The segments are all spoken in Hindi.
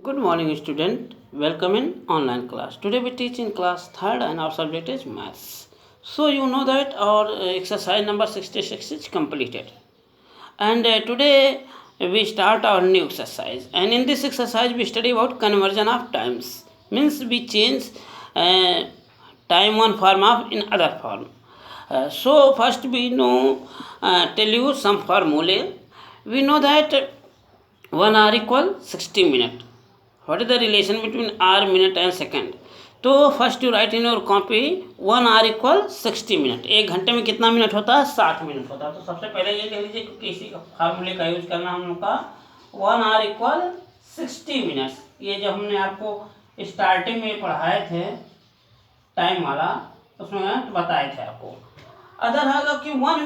Good morning, student. Welcome in online class. Today we teach in class third, and our subject is maths. So you know that our exercise number 66 is completed, and today we start our new exercise. And in this exercise we study about conversion of times. Means we change uh, time one form of in other form. So first we know tell you some formulae. We know that 1 hour equal 60 minute. What is the relation between hour, minute and second? तो first you write in your copy 1 hour equal 60 minute. एक घंटे में कितना मिनट होता है? 60 मिनट होता है. तो सबसे पहले ये लिख लीजिए क्योंकि इसी फार्मूले का यूज करना हम लोग का. 1 आवर इक्वल 60 मिनट्स. ये जो हमने आपको स्टार्टिंग में पढ़ाए थे टाइम वाला, उसमें बताए थे आपको. अदर होगा कि 1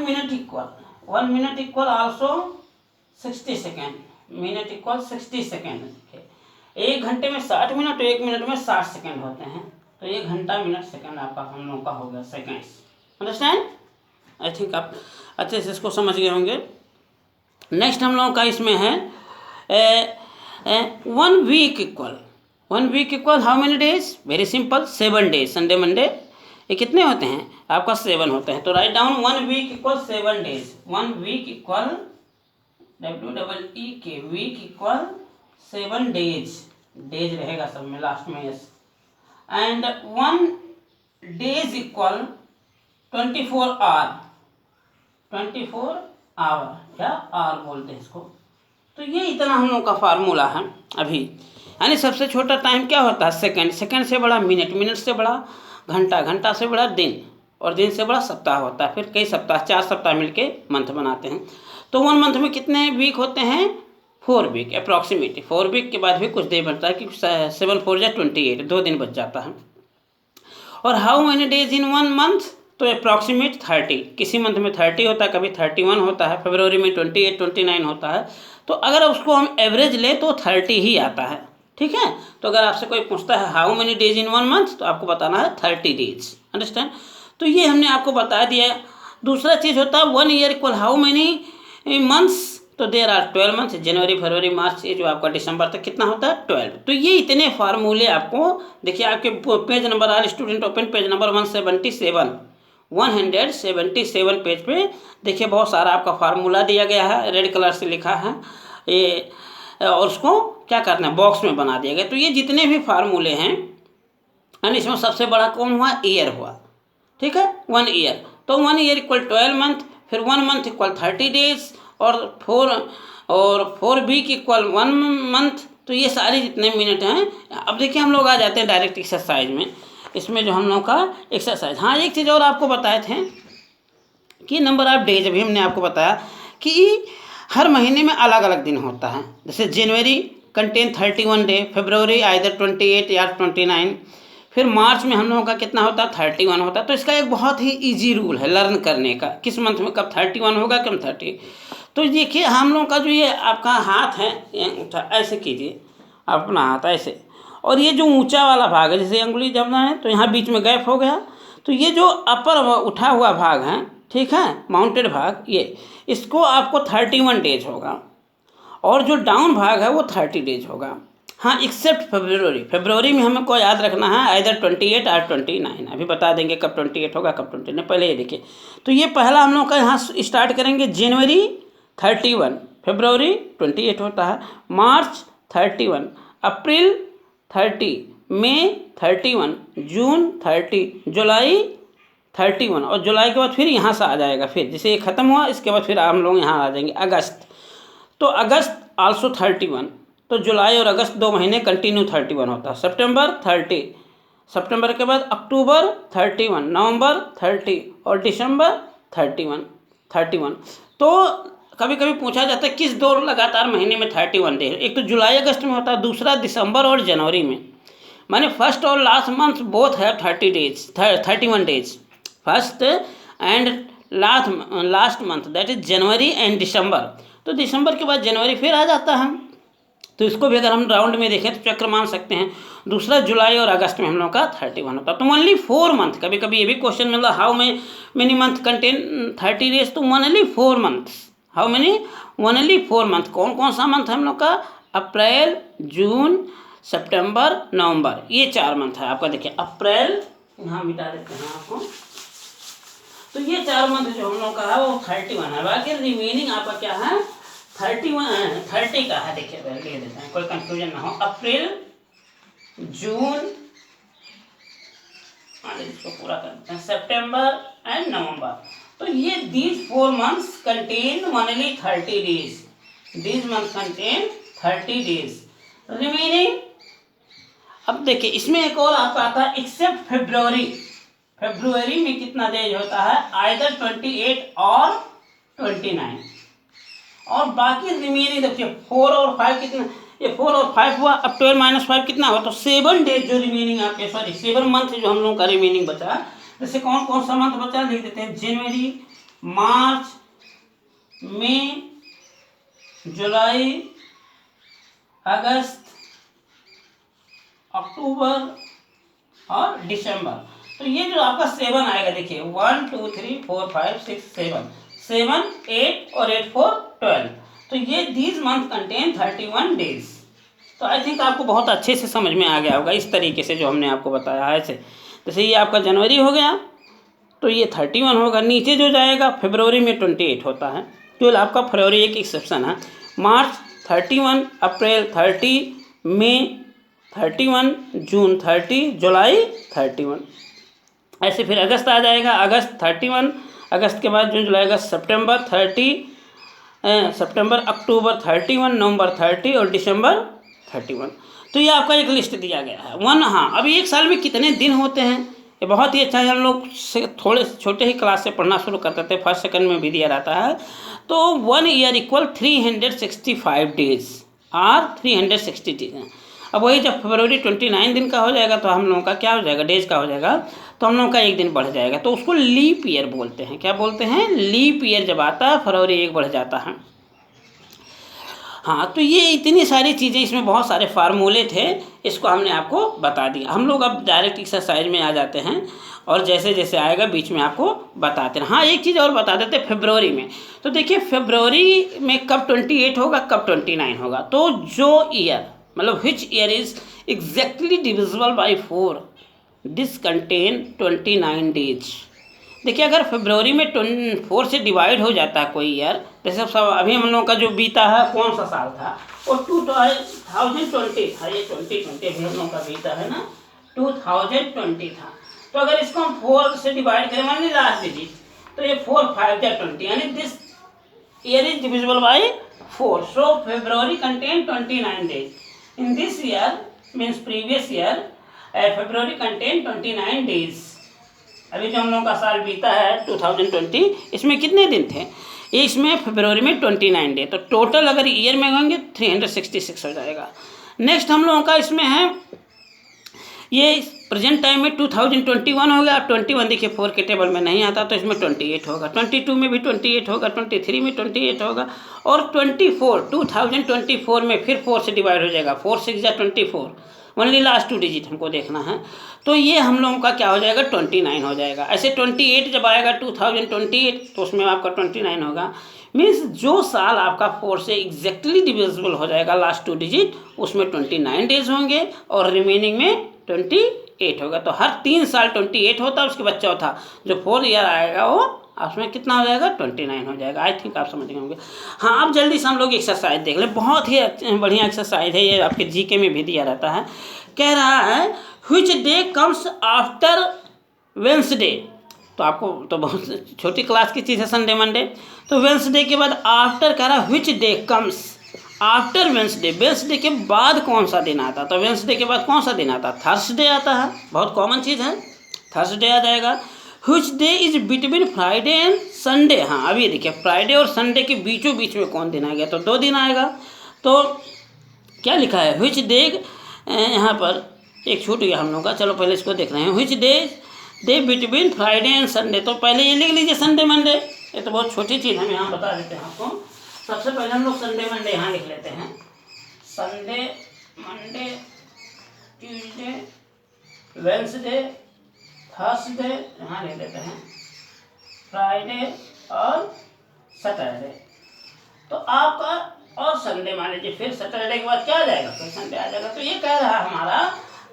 minute equal also 60 second. Minute equal 60 second. एक घंटे में 60 मिनट, एक मिनट में 60 सेकेंड होते हैं. तो एक घंटा मिनट सेकेंड आपका हम लोग का हो गया सेकेंड्स. अंडरस्टैंड? आई थिंक आप अच्छे से इसको समझ गए होंगे. नेक्स्ट हम लोगों का इसमें है 1 week equal how many days? Very simple, 7 days. Sunday Monday ये कितने होते हैं? आपका 7 होते हैं. तो write down 1 week equal 7 days. 1 week equal WEEK week equal 7 days. Days रहेगा सब में लास्ट में yes. And 1 days equal 24 hour. 24 hour या आवर बोलते हैं इसको. तो ये इतना हम लोग का फार्मूला है अभी. यानी सबसे छोटा टाइम क्या होता है? सेकंड. सेकंड से बड़ा मिनट. मिनट से बड़ा घंटा. घंटा से बड़ा दिन. और दिन से बड़ा सप्ताह होता है. फिर कई सप्ताह, 4 सप्ताह मिलके मंथ बनाते हैं. तो 1 मंथ में कितने वीक होते हैं? 4 वीक अप्रॉक्सीमेटली. 4 वीक के बाद भी कुछ दिन बनता है कि 7 4 या 28, 2 दिन बच जाता है. और how many days in 1 month? तो अप्रॉक्सीमेट 30. किसी मंथ में 30 होता है, कभी 31 होता है, फरवरी में 28 29 होता है. तो अगर उसको हम एवरेज लें तो 30 ही आता है. ठीक है. तो अगर आपसे कोई पूछता है how many days in 1 month, तो आपको बताना है 30 डेज. अंडरस्टैंड? तो ये हमने आपको बता दिया. दूसरा चीज़ होता है 1 year equal how many months? तो देर आर 12 मंथ्स. जनवरी फरवरी मार्च, ये जो आपका दिसंबर तक कितना होता है? 12. तो ये इतने फार्मूले आपको देखिए आपके page number our student open page number 177 page पे देखिए बहुत सारा आपका फार्मूला दिया गया है, रेड कलर से लिखा है ये. और उसको क्या करना है? बॉक्स में बना दिया गया. तो ये जितने भी फार्मूले हैं यानी इसमें सबसे बड़ा कौन हुआ? ईयर हुआ. ठीक है. 1 ईयर. तो 1 ईयर इक्वल 12 मंथ. फिर 1 मंथ इक्वल 30 डेज. और 4 वीक इक्वल 1 मंथ. तो ये सारे जितने मिनट हैं. अब देखिए हम लोग आ जाते हैं डायरेक्ट एक्सरसाइज में. इसमें जो हम लोग का एक्सरसाइज, हाँ एक चीज़ और आपको बताए थे कि नंबर ऑफ डेज. अभी हमने आपको बताया कि हर महीने में अलग अलग दिन होता है. जैसे जनवरी कंटेन 31 डे, फरवरी आइदर 28 या 29. फिर मार्च में हम लोगों का कितना होता है? 31 होता है. तो इसका एक बहुत ही इजी रूल है लर्न करने का, किस मंथ में कब 31 होगा कब 30. तो देखिए हम लोग का जो ये आपका हाथ है, ऐसे कीजिए अपना हाथ ऐसे. और ये जो ऊंचा वाला भाग है, जैसे अंगुली जब ना है तो यहाँ बीच में गैप हो गया. तो ये जो अपर उठा हुआ भाग है, ठीक है, माउंटेड भाग, ये इसको आपको 31 डेज होगा. और जो डाउन भाग है वो 30 डेज होगा. हाँ एक्सेप्ट फरवरी में हमें को याद रखना है आइदर 28 और 29. अभी बता देंगे कब 28 होगा कब 29. पहले ये देखिए. तो ये पहला हम लोग का यहाँ स्टार्ट करेंगे. जनवरी 31, फरवरी 28 होता है, मार्च 31, अप्रैल 30, मई 31, जून 30, जुलाई 31. और जुलाई के बाद फिर यहाँ से आ जाएगा. फिर जैसे ये ख़त्म हुआ इसके बाद फिर हम लोग यहाँ आ जाएंगे अगस्त. तो अगस्त आल्सो 31. तो जुलाई और अगस्त 2 महीने कंटिन्यू 31 होता है. सितंबर 30, सितंबर के बाद अक्टूबर 31, नवंबर 30 और दिसंबर 31. तो कभी कभी पूछा जाता है किस 2 लगातार महीने में 31 डे? एक तो जुलाई अगस्त में होता है, दूसरा दिसंबर और जनवरी में. माने फर्स्ट और लास्ट मंथ बोथ है 31 days. First and last month that is January and December. तो दिसंबर के बाद जनवरी फिर आ जाता है. तो इसको भी अगर हम राउंड में देखें तो चक्र मान सकते हैं. दूसरा जुलाई और अगस्त में हम लोग का 31 होता है. तो ओनली 4 मंथ. कभी कभी ये भी क्वेश्चन मिलता है how many month contain 30 days. तो only 4 months. How many? Only 4 month. कौन कौन सा मंथ हम लोग का? अप्रैल, जून, सितंबर, नवंबर, ये 4 मंथ है आपका। देखिए अप्रैल, यहाँ मिटा देते हैं आपको। तो ये 4 मंथ जो हम लोग का है वो 31 है। बाकी रिमेनिंग आपका क्या है 30 का है। देखिए लिख देते हैं, कोई कंफ्यूजन ना हो। अप्रैल, जून, इसको पूरा कर देते हैं, सितंबर एंड नवंबर। तो ये these 4 months contain only 30 days. These month contain 30 days. Remaining, अब देखिए इसमें एक और आपका आता है एक्सेप्ट फरवरी। फरवरी में कितना डेज होता है, आइदर 28 और 29। और बाकी रिमेनिंग देखिए 4 और 5 कितना, ये 4 और 5 हुआ। अब 12 - 5 कितना हुआ, तो 7 डेज जो रिमेनिंग आपके, सॉरी 7 मंथ जो हम लोगों का रिमेनिंग बचा। जैसे कौन कौन सा मंथ बचा लिख देते हैं, जनवरी, मार्च, मई, जुलाई, अगस्त, अक्टूबर और दिसंबर। तो ये जो आपका 7 आएगा, देखिए 1 2 3 4 5 6 7 8 और 8 4 12। तो ये दीज मंथ कंटेन 31 डेज। तो आई थिंक आपको बहुत अच्छे से समझ में आ गया होगा इस तरीके से जो हमने आपको बताया है। ऐसे जैसे ये आपका जनवरी हो गया तो ये 31 होगा। नीचे जो जाएगा फरवरी में 28 होता है, केवल आपका फरवरी एक एक्सेप्शन है। मार्च 31, अप्रैल 30, मई 31, जून 30, जुलाई 31। ऐसे फिर अगस्त आ जाएगा, अगस्त 31, अगस्त के बाद जून, जुलाई, अगस्त, सितंबर 30, सितंबर अक्टूबर 31, नवंबर 30 और दिसंबर 31। तो ये आपका एक लिस्ट दिया गया है। हाँ, अभी एक साल में कितने दिन होते हैं, ये बहुत ही अच्छा है। हम लोग से थोड़े छोटे ही क्लास से पढ़ना शुरू करते थे, फर्स्ट सेकंड में भी दिया रहता है। तो 1 ईयर इक्वल 365 डेज और 360 डेज हैं। अब वही जब फरवरी 29 दिन का हो जाएगा तो हम लोगों का क्या हो जाएगा, डेज का हो जाएगा, तो हम लोगों का एक दिन बढ़ जाएगा। तो उसको लीप ईयर बोलते हैं। क्या बोलते हैं, लीप ईयर जब आता है फरवरी एक बढ़ जाता है। हाँ, तो ये इतनी सारी चीज़ें, इसमें बहुत सारे फार्मूले थे, इसको हमने आपको बता दिया। हम लोग अब डायरेक्ट एक्सरसाइज में आ जाते हैं और जैसे जैसे आएगा बीच में आपको बताते हैं। हाँ, एक चीज़ और बता देते फरवरी में। तो देखिए फरवरी में कब 28 होगा, कब 29 होगा। तो जो ईयर, मतलब which year is exactly divisible by 4, this contain 29 days. देखिए अगर फरवरी में 4 से डिवाइड हो जाता है कोई ईयर, जैसे सब अभी हम लोगों का जो बीता है कौन सा साल था, वो 2020 था। ये 2020 अभी हम लोगों का बीता है ना, 2020 था। तो अगर इसको हम 4 से डिवाइड करें, मान लीजिए लास्ट डिजिट, तो ये 4 5 या 20, यानी this year is divisible by 4। So February contain 29 days. In this year means previous year, February contain 29 days. अभी जो हम लोगों का साल बीता है 2020, इसमें कितने दिन थे, इसमें फरवरी में 29 डे। तो टोटल अगर ईयर में होंगे 366 हो जाएगा। नेक्स्ट हम लोगों का इसमें है, ये प्रेजेंट टाइम में 2021 हो गया। 21 देखिए 4 के टेबल में नहीं आता, तो इसमें 28 होगा। 22 में भी 28 होगा, 23 में 28 होगा, और 2024 में फिर 4 से डिवाइड हो जाएगा। 4 6 या 24, ओनली लास्ट 2 डिजिट हमको देखना है। तो ये हम लोगों का क्या हो जाएगा, 29 हो जाएगा। ऐसे 28 जब आएगा 2028, तो उसमें आपका 29 होगा। मीन्स जो साल आपका 4 से एग्जैक्टली डिविजिबल हो जाएगा लास्ट 2 डिजिट, उसमें 29 डेज होंगे और रिमेनिंग में 28 होगा। तो हर 3 साल 28 होता है, उसके बाद चौथा जो 4 ईयर आएगा वो उसमें कितना हो जाएगा, 29 हो जाएगा। आई थिंक आप समझ गए होंगे। हाँ, अब जल्दी से हम लोग एक्सरसाइज देख लें। बहुत ही बढ़िया एक्सरसाइज है ये, आपके जीके में भी दिया रहता है। कह रहा है which day comes after Wednesday. तो आपको तो बहुत छोटी क्लास की चीज़ है, संडे मंडे। तो वेंसडे के बाद आफ्टर कह रहा है which day comes after Wednesday. Wednesday के बाद कौन सा दिन आता है, तो वेंसडे के बाद कौन सा दिन आता है, थर्सडे आता है। बहुत कॉमन चीज़ है, थर्सडे आ जाएगा। Which day is between Friday and Sunday. हाँ, अभी देखिए फ्राइडे और संडे के बीचों बीच में कौन दिन आ गया, तो 2 दिन आएगा। तो क्या लिखा है, व्हिच डे, यहाँ पर एक छूट गया हम लोग का, चलो पहले इसको देख रहे हैं। Which day between Friday and Sunday. तो पहले ये लिख लीजिए संडे मंडे, ये तो बहुत छोटी चीज़ हम यहाँ बता देते हैं आपको। सबसे पहले हम लोग संडे मंडे यहाँ लिख लेते हैं। Sunday, Monday, Tuesday, Wednesday, Thursday यहाँ लिख देते हैं, फ्राइडे और सैटरडे। तो आपका और संडे मान लीजिए, फिर सैटरडे के बाद क्या आ जाएगा, फिर संडे आ जाएगा। तो ये कह रहा है हमारा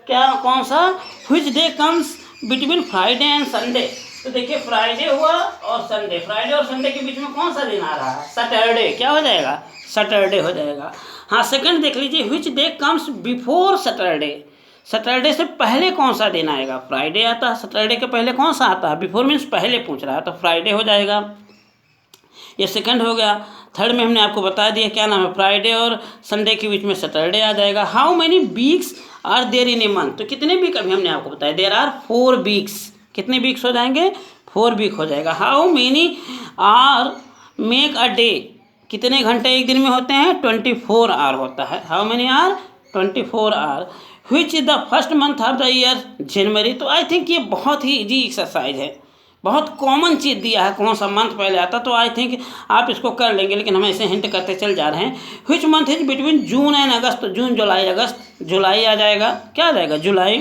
क्या, कौन सा, which day comes between Friday and Sunday. तो देखिए फ्राइडे हुआ और संडे, फ्राइडे और संडे के बीच में कौन सा दिन आ रहा है, सैटरडे। क्या हो जाएगा, सैटरडे हो जाएगा। हाँ, सेकंड देख लीजिए, which day comes before Saturday. Saturday से पहले कौन सा दिन आएगा, फ्राइडे आता है। सैटरडे के पहले कौन सा आता है, बिफोर मीन्स पहले पूछ रहा है, तो फ्राइडे हो जाएगा। ये सेकंड हो गया। थर्ड में हमने आपको बता दिया क्या नाम है, फ्राइडे और संडे के बीच में सैटरडे आ जाएगा। How many weeks are there in a month. तो कितने वीक अभी हमने आपको बताया, देयर आर 4 वीक्स। कितने वीक्स हो जाएंगे, 4 वीक हो जाएगा। How many hours make a day. कितने घंटे एक दिन में होते हैं, 24 आवर होता है। How many are, 24 hour. Which is the first month of the year, January. तो आई थिंक ये बहुत ही इजी एक्सरसाइज है, बहुत कॉमन चीज़ दिया है, कौन सा मंथ पहले आता। तो आई थिंक आप इसको कर लेंगे, लेकिन हम ऐसे हिंट करते चल जा रहे हैं। Which month is between June and August. तो जून, जुलाई, अगस्त, जुलाई आ जाएगा। क्या आ जाएगा, जुलाई।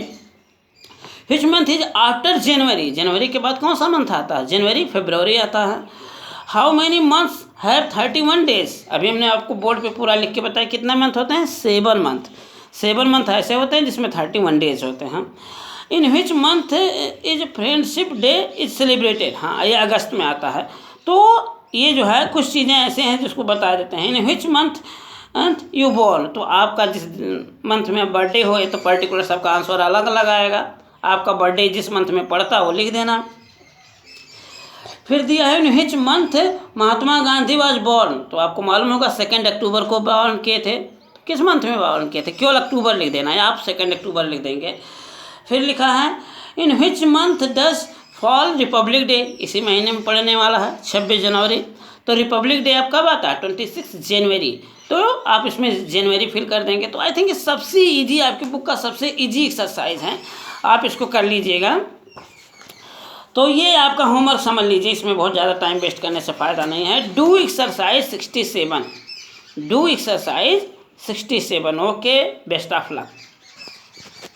Which month is after January. जनवरी के बाद कौन सा मंथ आता है, जनवरी, फरवरी आता है। How many months have 31 days. अभी हमने आपको बोर्ड पे पूरा लिख के बताया कितने मंथ होते हैं, 7 मंथ। 7 मंथ ऐसे होते हैं जिसमें 31 डेज होते हैं। In which month is friendship day is celebrated. हाँ, ये अगस्त में आता है। तो ये जो है कुछ चीज़ें ऐसे हैं जिसको बता देते हैं। In which month you born. तो आपका जिस मंथ में बर्थडे हो, तो पर्टिकुलर सबका आंसर अलग अलग आएगा। आपका बर्थडे जिस मंथ में पड़ता है वो लिख देना। फिर दिया है in which month Mahatma Gandhi was born. तो आपको मालूम होगा 2 अक्टूबर को बॉर्न किए थे। किस मंथ में बॉर्न किए थे, केवल अक्टूबर लिख देना है, आप 2 अक्टूबर लिख देंगे। फिर लिखा है in which month does fall Republic Day. इसी महीने में पड़ने वाला है, 26 जनवरी। तो रिपब्लिक डे आप कब आता है, 26 जनवरी। तो आप इसमें जनवरी फिल कर देंगे। तो आई थिंक ये सबसे इजी, आपकी बुक का सबसे इजी एक्सरसाइज है, आप इसको कर लीजिएगा। तो ये आपका होमवर्क समझ लीजिए, इसमें बहुत ज़्यादा टाइम वेस्ट करने से फ़ायदा नहीं है। Do exercise 67, do exercise 67। Okay, best of luck.